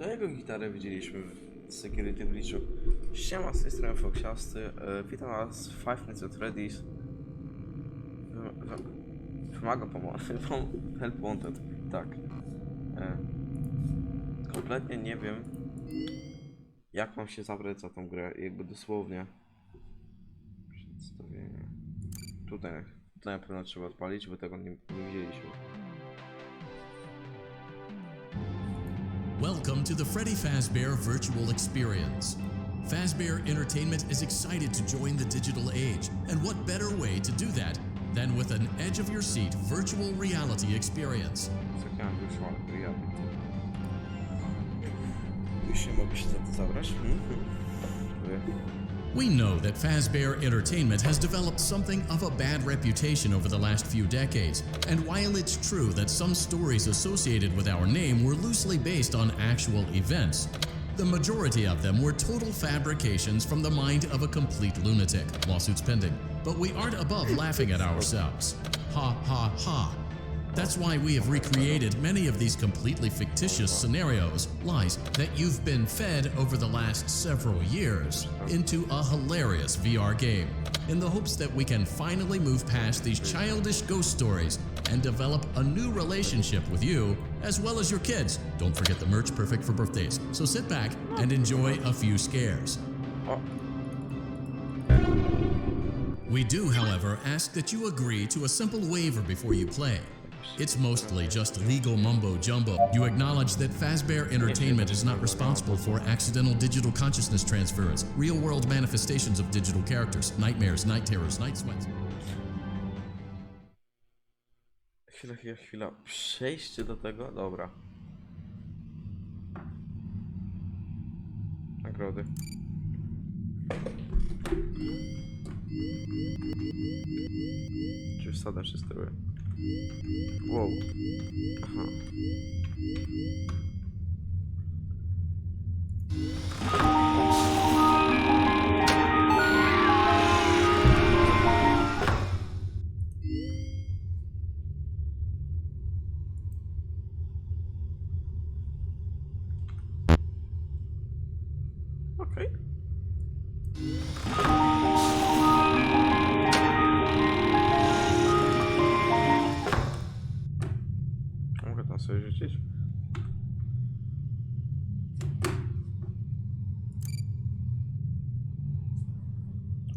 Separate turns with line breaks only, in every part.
To jego gitarę widzieliśmy w Security Glitchu. Siema, z tej strony Foxiasty. Witam was w Five Nights at Freddy's. Wymaga pomocy. Help wanted. Tak. Kompletnie nie wiem, jak mam się zabrać za tą grę. Jakby dosłownie. Przedstawienie. Tutaj na pewno trzeba odpalić, bo tego nie widzieliśmy.
Welcome to the Freddy Fazbear Virtual Experience. Fazbear Entertainment is excited to join the digital age, and what better way to do that than with an edge-of-your-seat virtual reality experience. We know that Fazbear Entertainment has developed something of a bad reputation over the last few decades, and while it's true that some stories associated with our name were loosely based on actual events, the majority of them were total fabrications from the mind of a complete lunatic, lawsuits pending. But we aren't above laughing at ourselves. Ha ha ha. That's why we have recreated many of these completely fictitious scenarios, lies, that you've been fed over the last several years into a hilarious VR game, in the hopes that we can finally move past these childish ghost stories and develop a new relationship with you, as well as your kids. Don't forget the merch, perfect for birthdays. So sit back and enjoy a few scares. We do, however, ask that you agree to a simple waiver before you play. It's mostly just legal mumbo-jumbo. You acknowledge that Fazbear Entertainment is not responsible for accidental digital consciousness transfers, real-world manifestations of digital characters, nightmares, night terrors, night sweats.
Chwila. Przejście do tego? Dobra. Nagrody. Czy wsadem się steruje? Wow. Aha. Okej. Mogę tam sobie rzucić?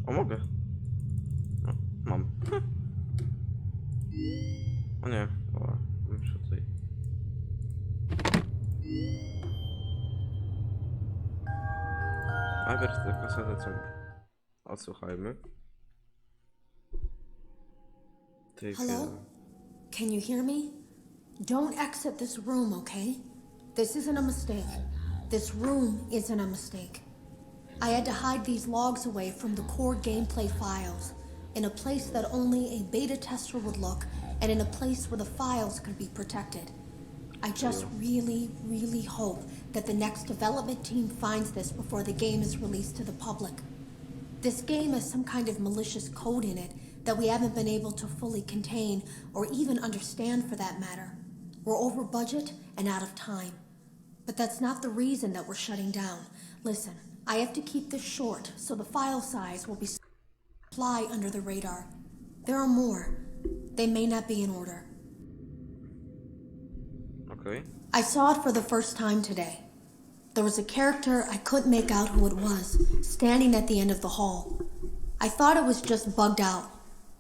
O, mogę. No, mam. O nie, dobra, muszę tutaj. Najpierw tę kasetę co odsłuchajmy.
Hello? Can you hear me? Don't exit this room, okay? This isn't a mistake. This room isn't a mistake. I had to hide these logs away from the core gameplay files, in a place that only a beta tester would look, and in a place where the files could be protected. I just really hope that the next development team finds this before the game is released to the public. This game has some kind of malicious code in it that we haven't been able to fully contain, or even understand for that matter. We're over budget and out of time. But that's not the reason that we're shutting down. Listen, I have to keep this short, so the file size will be fly under the radar. There are more. They may not be in order.
Okay.
I saw it for the first time today. There was a character, I couldn't make out who it was, standing at the end of the hall. I thought it was just bugged out,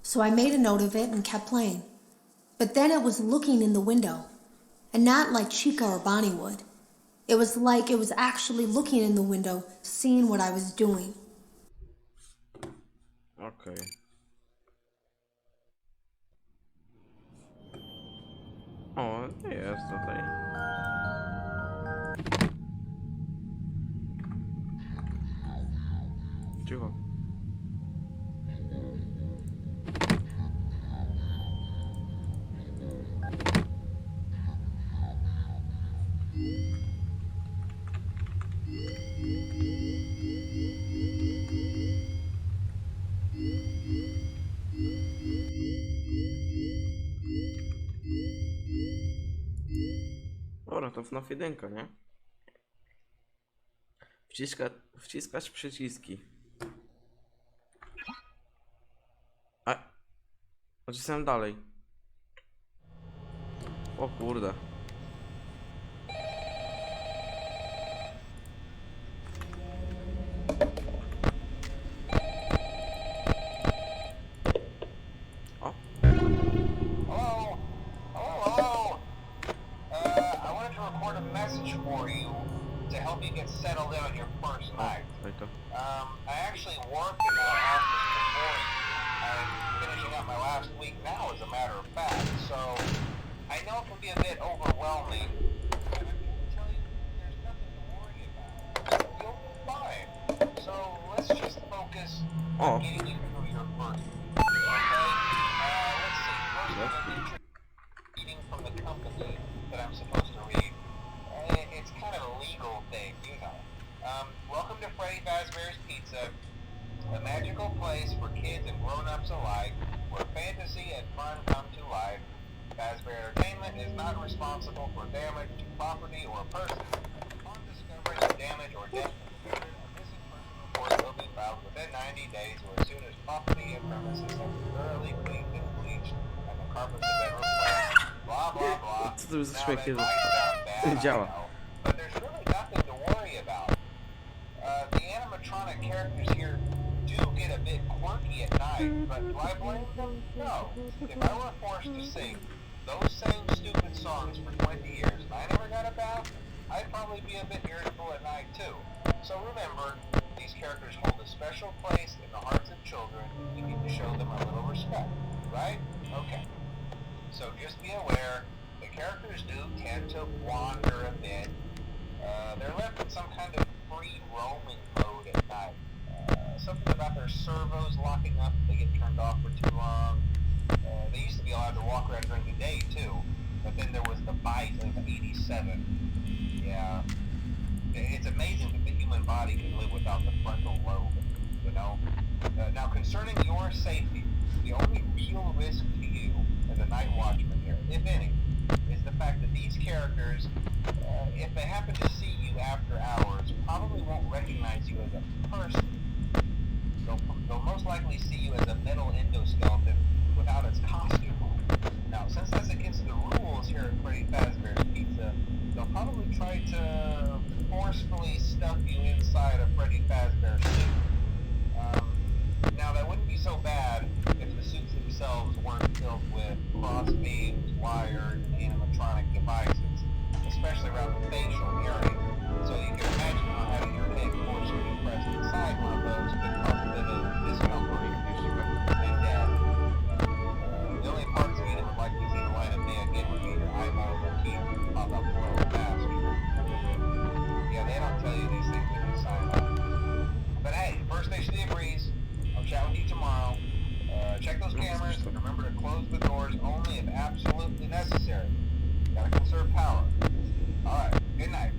so I made a note of it and kept playing. But then it was looking in the window, and not like Chica or Bonnie would. It was like it was actually looking in the window, seeing what I was doing.
Okay. O, jest tutaj. Cicho. Dobra, to FNAF 1, nie? Wciskać przyciski. A... Nacisnąłem dalej. O kurde. O.
Hello? Hello? I wanted to record a message for you to help you get settled in on your first night. I actually worked in that office before you. I'm finishing up my last week now, as a matter of fact, so I know it can be a bit overwhelming, but I'm here to tell you there's nothing to worry about. You'll be fine. So let's just focus on getting you through your first week, okay? Let's see. First, I'm going to reading from the company that I'm supposed to read. It's kind of a legal thing, you know. Welcome to Freddy Fazbear's Pizza, a magical place for kids and grown-ups alike, where fantasy and fun come to life. Fazbear Entertainment is not responsible for damage to property or person. Upon discovery of damage or death of a missing person report will be filed within 90 days or as soon as property and premises have been thoroughly cleaned and bleached and the carpets have been replaced. Blah, blah, blah.
Co to za
Now,
śmiech,
that
kiedy
might sound bad, I
działa?
know, but there's really nothing to worry about. The animatronic characters here do get a bit quirky at night, but do I blame them? No. If I were forced to sing those same stupid songs for 20 years and I never got a bath, I'd probably be a bit irritable at night too. So remember, these characters hold a special place in the hearts of children. You need to show them a little respect, right? Okay. So just be aware, the characters do tend to wander a bit. They're left in some kind of free roaming mode at night. Something about their servos locking up if they get turned off for too long. They used to be allowed to walk around during the day too, but then there was the bite of 87. Yeah. It's amazing that the human body can live without the frontal lobe, you know? Now concerning your safety, the only real risk to you as a night watchman here, if any, is the fact that these characters, if they happen to see you after hours, probably won't recognize you as a person. They'll most likely see you as a metal endoskeleton without its costume on. Now, since that's against the rules here at Freddy Fazbear's Pizza, they'll probably try to forcefully stuff you inside a Freddy Fazbear suit. Now, that wouldn't be so bad if the suits themselves weren't filled with cross beams, wires, and animatronic devices, especially around the facial area. So you can imagine how having your head forcefully pressed inside one of those could cause a bit of discomfort and death. The only parts of you that would likely see the light of day again would be your eyeballs and teeth pop up real fast. Yeah, they don't tell you these things when you sign up. But hey, first station of the breeze. I'll chat with you tomorrow. Check those cameras and remember to close the doors only if absolutely necessary. Gotta conserve power. Alright, good night.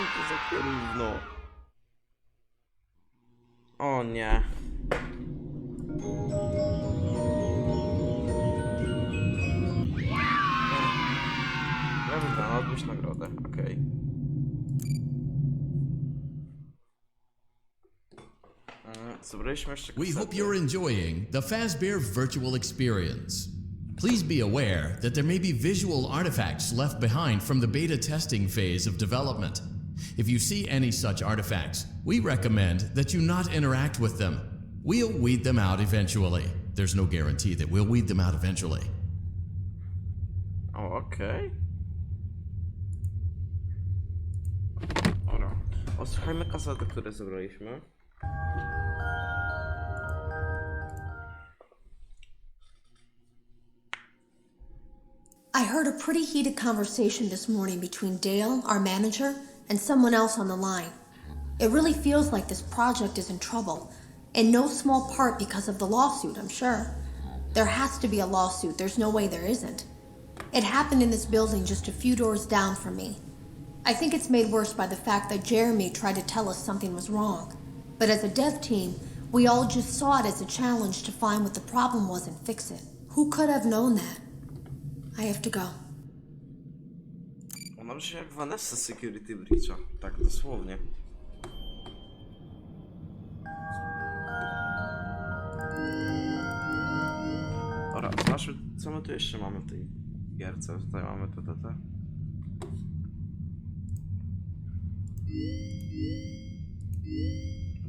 to za kierówno. O nie. Dobra, odbyć nagrodę, okej. Zebraliśmy jeszcze
We hope
kasety.
you're enjoying the Fazbear Virtual Experience. Please be aware that there may be visual artifacts left behind from the beta testing phase of development. If you see any such artifacts, we recommend that you not interact with them. We'll weed them out eventually. There's no guarantee that we'll weed them out eventually.
O, okej. Dobra. Osłuchajmy kasety, które zebraliśmy.
I heard a pretty heated conversation this morning between Dale, our manager, and someone else on the line. It really feels like this project is in trouble, in no small part because of the lawsuit, I'm sure. There has to be a lawsuit, there's no way there isn't. It happened in this building just a few doors down from me. I think it's made worse by the fact that Jeremy tried to tell us something was wrong. But as a dev team, we all just saw it as a challenge to find what the problem was and fix it. Who could have known that? I have to go.
Ona brzmi jak Vanessa z Security Breacha, tak dosłownie. Dobra, zobaczmy co my tu jeszcze mamy w tej gierce. Tutaj mamy te.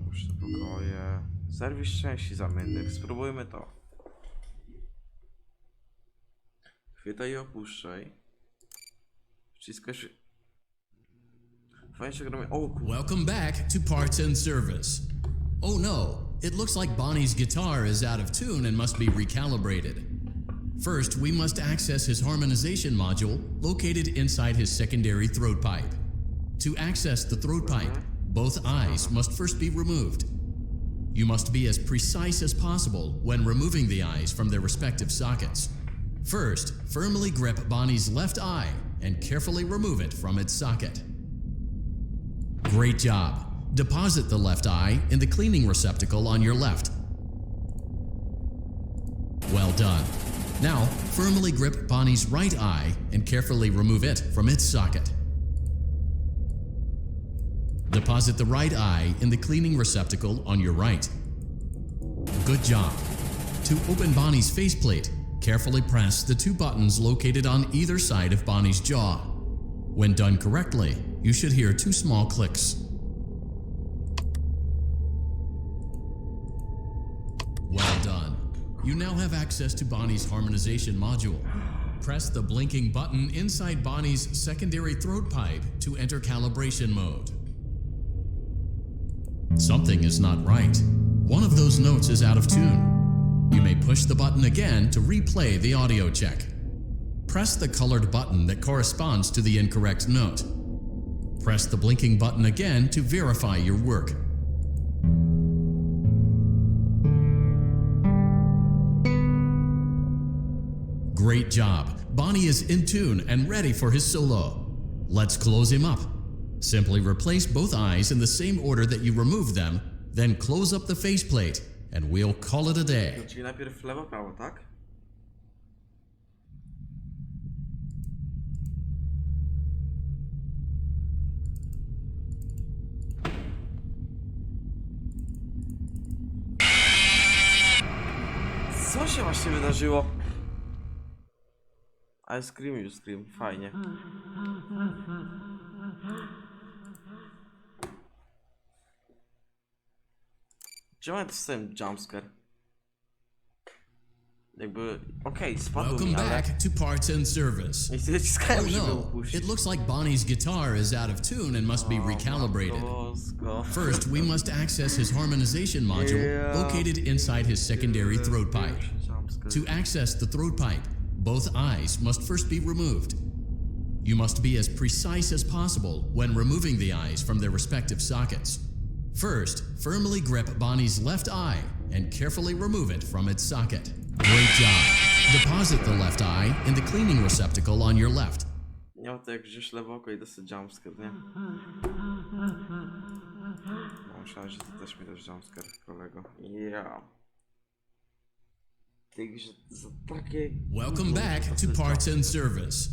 Już te pokoje. Serwis części zamiennych, spróbujmy to. Chwytaj i opuszczaj. Wciskasz... Fajnie się gramy... O kur...
Welcome back to Parts and Service. Oh no, it looks like Bonnie's guitar is out of tune and must be recalibrated. First, we must access his harmonization module located inside his secondary throat pipe. To access the throat pipe, both eyes must first be removed. You must be as precise as possible when removing the eyes from their respective sockets. First, firmly grip Bonnie's left eye and carefully remove it from its socket. Great job. Deposit the left eye in the cleaning receptacle on your left. Well done. Now, firmly grip Bonnie's right eye and carefully remove it from its socket. Deposit the right eye in the cleaning receptacle on your right. Good job. To open Bonnie's faceplate, carefully press the two buttons located on either side of Bonnie's jaw. When done correctly, you should hear two small clicks. Well done. You now have access to Bonnie's harmonization module. Press the blinking button inside Bonnie's secondary throat pipe to enter calibration mode. Something is not right. One of those notes is out of tune. You may push the button again to replay the audio check. Press the colored button that corresponds to the incorrect note. Press the blinking button again to verify your work. Great job. Bonnie is in tune and ready for his solo. Let's close him up. Simply replace both eyes in the same order that you removed them, then close up the faceplate, and we'll call it a day.
Czyli najpierw lewo, prawo, tak? Co się właśnie wydarzyło? I scream, you scream. Fajnie. Czemu jest ten jumpscare? Jakby, okej, spadł
Welcome
mi, ale...
back to Parts and Service.
Nie naciskałem,
Oh
żeby
no,
upuścić.
it looks like Bonnie's guitar is out of tune and must be recalibrated. First, we must access his harmonization module located inside his secondary throat pipe. To access the throat pipe, both eyes must first be removed. You must be as precise as possible when removing the eyes from their respective sockets. First, firmly grip Bonnie's left eye and carefully remove it from its socket. Great job. Deposit the left eye in the cleaning receptacle on your left.
Nie ma to jak gdzieś lewo oko i dosyć jumpscare, nie? No, myślałem, że ty też mi też jumpscare, kolego. Ja. Ty grze za takie...
Welcome back to Parts and Service.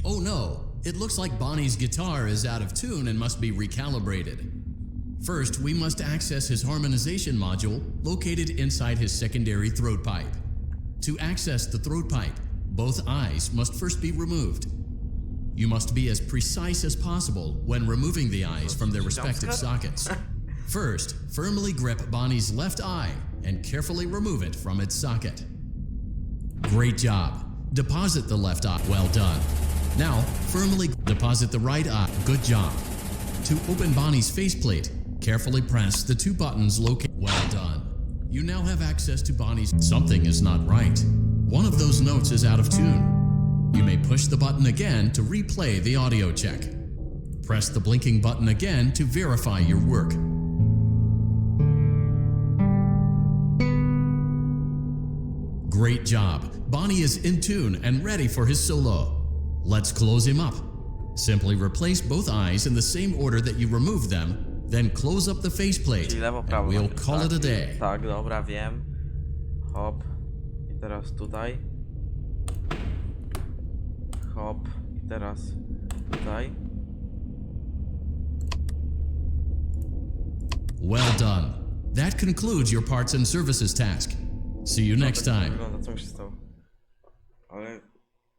Oh no, it looks like Bonnie's guitar is out of tune and must be recalibrated. First, we must access his harmonization module located inside his secondary throat pipe. To access the throat pipe, both eyes must first be removed. You must be as precise as possible when removing the eyes from their respective sockets. First, firmly grip Bonnie's left eye and carefully remove it from its socket. Great job. Deposit the left eye. Well done. Now, firmly deposit the right eye. Good job. To open Bonnie's faceplate, carefully press the two buttons located. Well done. You now have access to Bonnie's... Something is not right. One of those notes is out of tune. You may push the button again to replay the audio check. Press the blinking button again to verify your work. Great job. Bonnie is in tune and ready for his solo. Let's close him up. Simply replace both eyes in the same order that you removed them, then close up the faceplate,
Czyli lewo,
and
prawo.
we'll
najpierw,
call
tak,
it a day.
Tak, dobra, wiem. Hop. I teraz tutaj. Hop. I teraz tutaj.
Well done. That concludes your parts and services task. See you next time.
Wygląda, co mi się stało. Ale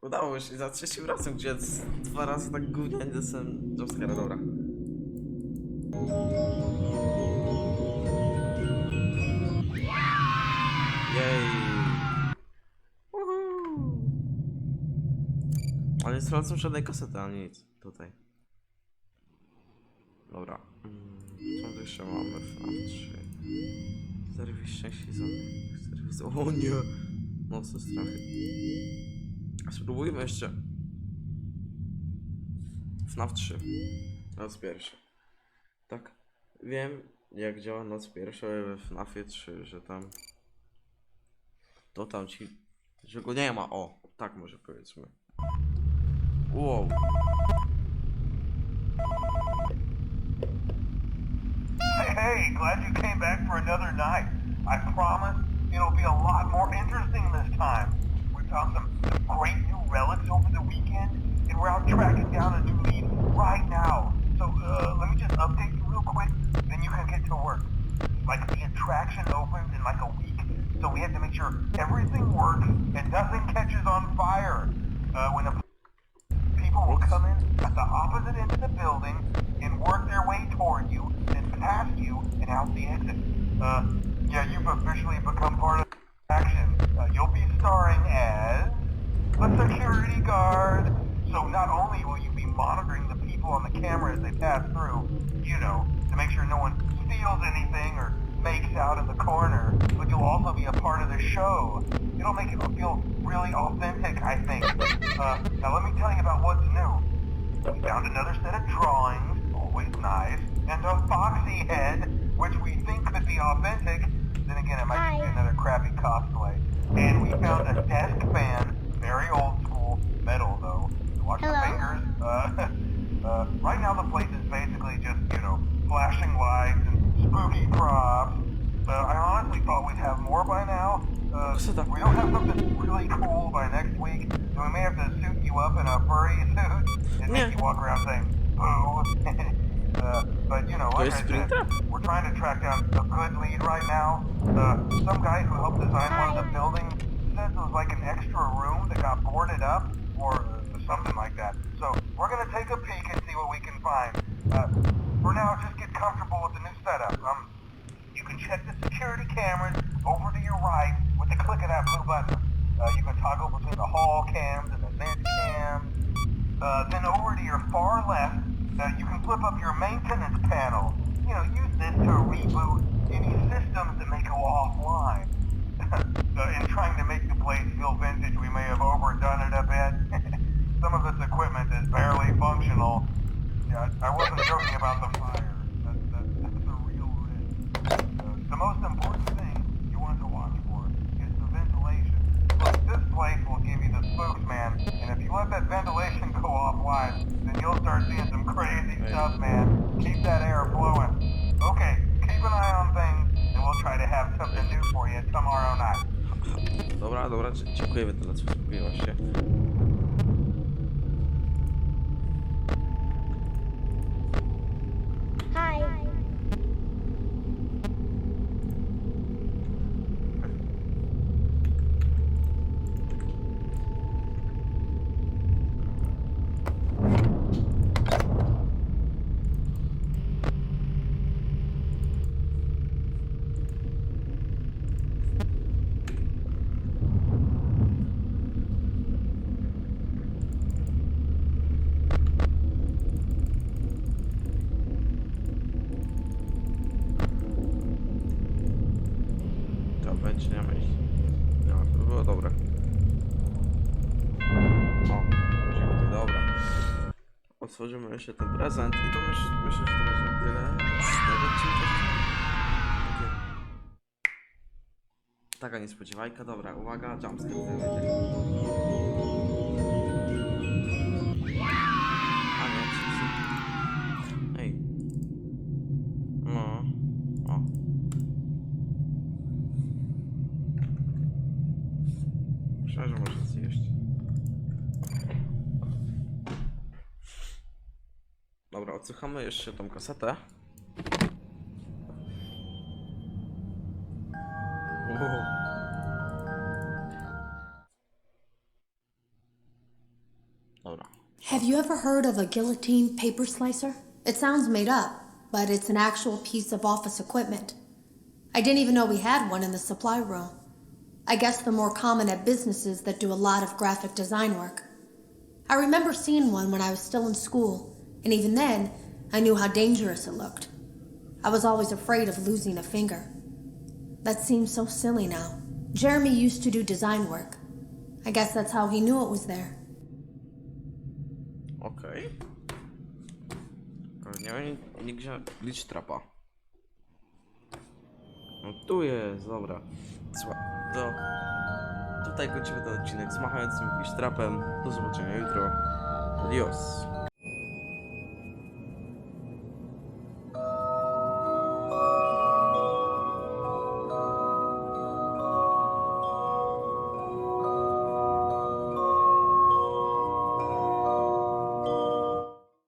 udało się za trzecim razem, gdzie dwa razy tak gównianie dostałem jumpscare'a, dobra. Jej. Woohoo. Ale nie sprawdzam żadnej kasety, ani nic tutaj. Dobra. Co tu jeszcze mamy? FNAF 3. Serwis szczęśliwy serwis. O nie! Mocne strachy. Spróbujmy jeszcze. FNAF 3. Noc pierwsza. Tak. Wiem jak działa noc pierwsza we FNAFie 3, że tam... To tam ci... Że go nie ma. O! Tak może powiedzmy. Wow.
Hey, glad you came back for another night. I promise it'll be a lot more interesting this time. We found some great new relics over the weekend, and we're out tracking down a new lead right now. So, let me just update you real quick, then you can get to work. Like, the attraction opens in like a week, so we have to make sure everything works and nothing catches on fire. When the people will come in at the opposite end of the building and work their way toward you, then past you, and out the exit. Yeah, you've officially become part of the action. You'll be starring as a security guard. So not only will you be monitoring the people on the camera as they pass through, you know, to make sure no one steals anything or makes out in the corner, but you'll also be a part of the show. It'll make it feel really authentic, I think. Now let me tell you about what's new. We found another set of drawings, always nice, and a foxy head, which we think could be authentic. Then again, it might just be another crappy cosplay. And we found a desk fan, very old school, metal though. Watch the fingers. Right now the place is basically just, you know, flashing lights and spooky props. I honestly thought we'd have more by now. We don't have something really cool by next week, so we may have to suit you up in a furry suit and make you walk around saying, boo. But, you know, like I said, we're trying to track down a good lead right now. Some guy who helped design one of the buildings says it was like an extra room that got boarded up, or something like that. So, we're going to take a peek and see what we can find. For now, just get comfortable with the new setup. You can check the security cameras over to your right with the click of that blue button. You can toggle between the hall cams and the vent cams. Then over to your far left, you can flip up your maintenance panel. You know, use this to reboot any systems that may go offline. In trying to make the place feel vintage, we may have overdone it a bit. Some of this equipment is barely functional. Yeah, I wasn't joking about the fire. That's a real risk. The most important thing you want to watch for is the ventilation. Look, this place will give you the spooks, man. And if you let that ventilation go offline, tough, man. Keep that air flowing. Okay, keep an eye on things, and we'll try to have something new for you tomorrow night.
Dobra, dobra, dziękujemy tyle, co zrobiłaś się.
Hi.
To będzie nie myśl. No, to było dobre. O, dziękuję, dobra. Otworzymy jeszcze ten prezent i to myślę, że to będzie na tyle z tego odcinka. Taka niespodziewajka, dobra, uwaga, jumpscare będzie. A nie, psy. Ej. No. O. Myślę, że można zjeść. Dobra, odsłuchamy jeszcze tą kasetę. Dobra.
Have you ever heard of a guillotine paper slicer? It sounds made up, but it's an actual piece of office equipment. I didn't even know we had one in the supply room. I guess they're more common at businesses that do a lot of graphic design work. I remember seeing one when I was still in school, and even then, I knew how dangerous it looked. I was always afraid of losing a finger. That seems so silly now. Jeremy used to do design work. I guess that's how he knew it was there.
Okej. Nie ma nigdzie Glitchtrapa. No tu jest, dobra. Słuchaj, tutaj kończymy ten odcinek z machającym Glitchtrapem. Do zobaczenia jutro. Adios.